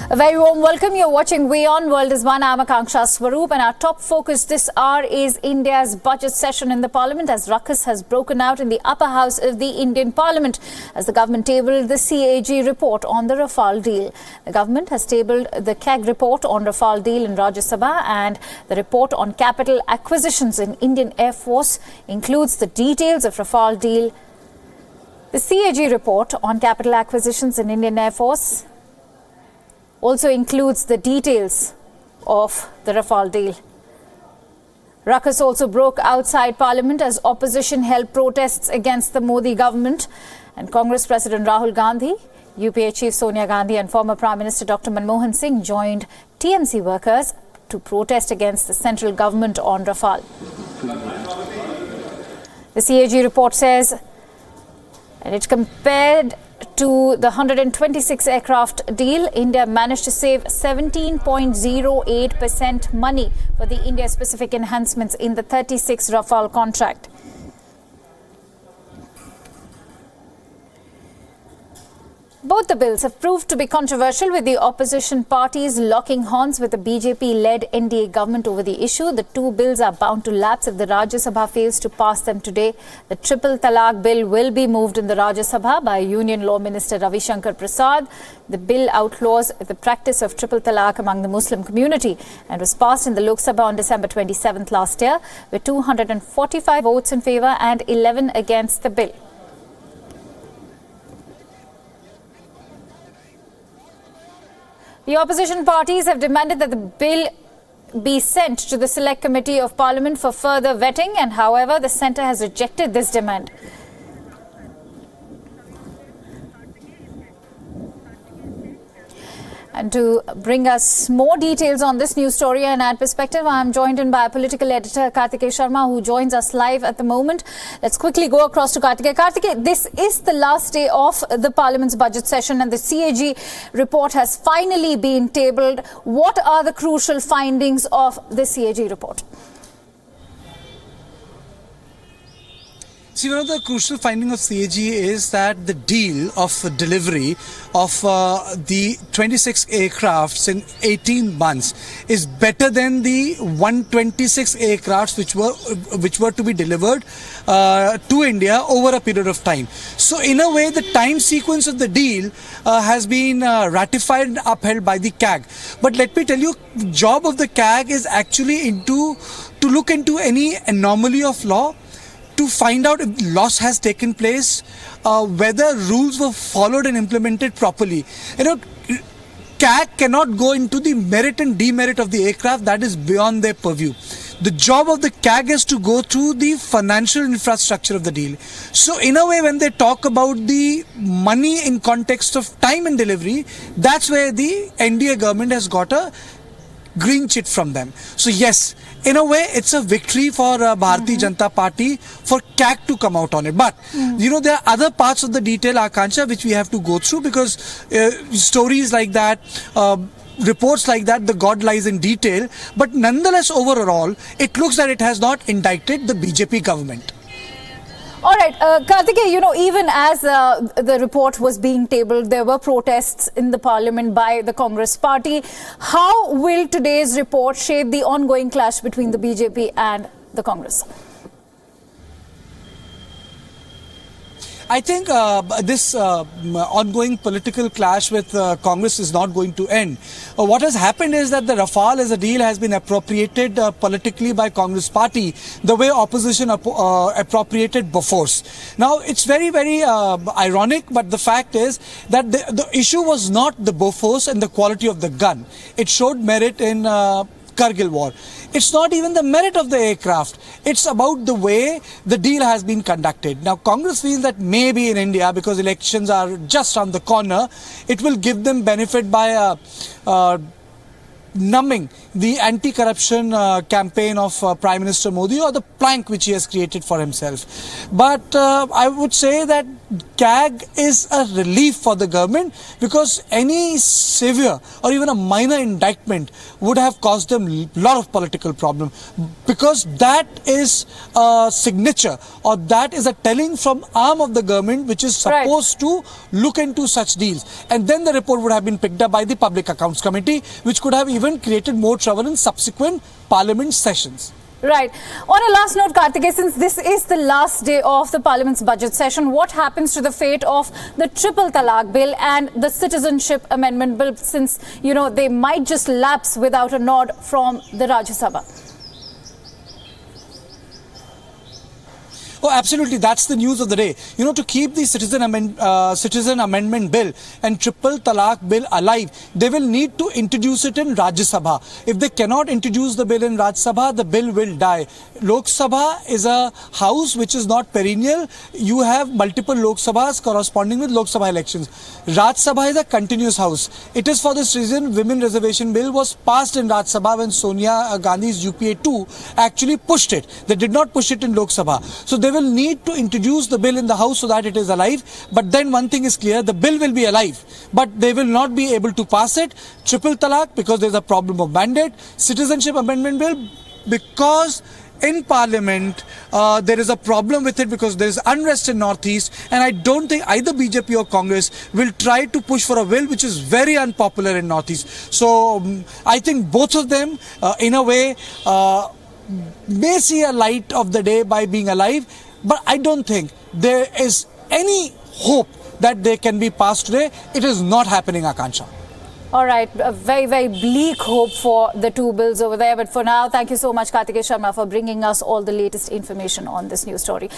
A very warm welcome. You're watching Wion. World is One. I'm Akanksha Swaroop, and our top focus this hour is India's budget session in the Parliament, as Ruckus has broken out in the upper house of the Indian Parliament as the government tabled the CAG report on the Rafale deal. The government has tabled the CAG report on Rafale deal in Rajya Sabha, and the report on capital acquisitions in Indian Air Force includes the details of Rafale deal. The CAG report on capital acquisitions in Indian Air Force also includes the details of the Rafale deal. Ruckus also broke outside Parliament as opposition held protests against the Modi government, and Congress President Rahul Gandhi, UPA Chief Sonia Gandhi and former Prime Minister Dr. Manmohan Singh joined TMC workers to protest against the central government on Rafale. The CAG report says, and it compared to the 126 aircraft deal, India managed to save 17.08% money for the India-specific enhancements in the 36 Rafale contract. Both the bills have proved to be controversial, with the opposition parties locking horns with the BJP-led NDA government over the issue. The two bills are bound to lapse if the Rajya Sabha fails to pass them today. The triple Talaq bill will be moved in the Rajya Sabha by Union Law Minister Ravi Shankar Prasad. The bill outlaws the practice of triple Talaq among the Muslim community and was passed in the Lok Sabha on December 27th last year, with 245 votes in favour and 11 against the bill. The opposition parties have demanded that the bill be sent to the Select Committee of Parliament for further vetting, and however, the centre has rejected this demand. And to bring us more details on this news story and add perspective, I am joined in by political editor Kartikeya Sharma, who joins us live at the moment. Let's quickly go across to Kartikeya. Kartikeya, this is the last day of the Parliament's budget session, and the CAG report has finally been tabled. What are the crucial findings of the CAG report? See, one of the crucial findings of CAG is that the deal of delivery of the 26 aircrafts in 18 months is better than the 126 aircrafts which were to be delivered to India over a period of time. So in a way, the time sequence of the deal has been ratified and upheld by the CAG. But let me tell you, the job of the CAG is actually to look into any anomaly of law, to find out if loss has taken place, whether rules were followed and implemented properly. You know, CAG cannot go into the merit and demerit of the aircraft. That is beyond their purview. The job of the CAG is to go through the financial infrastructure of the deal. So in a way, when they talk about the money in context of time and delivery, that's where the NDA government has got a green chit from them. So yes, in a way, it's a victory for Bharatiya Janata Party for CAG to come out on it. But, you know, there are other parts of the detail, Akansha, which we have to go through, because stories like that, reports like that, the God lies in detail. But nonetheless, overall, it looks that it has not indicted the BJP government. All right, Kartikeya, you know, even as the report was being tabled, there were protests in the Parliament by the Congress party. How will today's report shape the ongoing clash between the BJP and the Congress? I think this ongoing political clash with Congress is not going to end. What has happened is that the Rafale as a deal has been appropriated politically by Congress party the way opposition appropriated Bofors. Now, it's very, very ironic, but the fact is that the issue was not the Bofors and the quality of the gun. It showed merit in Kargil war. It's not even the merit of the aircraft. It's about the way the deal has been conducted. Now, Congress feels that maybe in India, because elections are just around the corner, it will give them benefit by numbing the anti-corruption campaign of Prime Minister Modi, or the plank which he has created for himself. But I would say that CAG is a relief for the government, because any severe or even a minor indictment would have caused them a lot of political problem, because that is a signature, or that is a telling from arm of the government which is supposed to look into such deals. And then the report would have been picked up by the Public Accounts Committee, which could have even created more trouble in subsequent parliament sessions. Right. On a last note, Karthikeyan, since this is the last day of the Parliament's budget session, what happens to the fate of the Triple Talaq bill and the Citizenship Amendment bill, since, you know, they might just lapse without a nod from the Rajya Sabha? Oh, absolutely. That's the news of the day. You know, to keep the Citizen Amendment Bill and Triple Talaq Bill alive, they will need to introduce it in Rajya Sabha. If they cannot introduce the bill in Rajya Sabha, the bill will die. Lok Sabha is a house which is not perennial. You have multiple Lok Sabhas corresponding with Lok Sabha elections. Rajya Sabha is a continuous house. It is for this reason Women Reservation Bill was passed in Rajya Sabha when Sonia Gandhi's UPA 2 actually pushed it. They did not push it in Lok Sabha. So they will need to introduce the bill in the House so that it is alive. But then one thing is clear, the bill will be alive, but they will not be able to pass it. Triple Talaq, because there is a problem of mandate. Citizenship Amendment Bill, because in Parliament there is a problem with it, because there is unrest in Northeast, and I don't think either BJP or Congress will try to push for a bill which is very unpopular in Northeast. So I think both of them in a way may see a light of the day by being alive, but I don't think there is any hope that they can be passed today. It is not happening, Akansha. All right, a very, very bleak hope for the two bills over there. But for now, thank you so much, Karthikeyan Sharma, for bringing us all the latest information on this news story.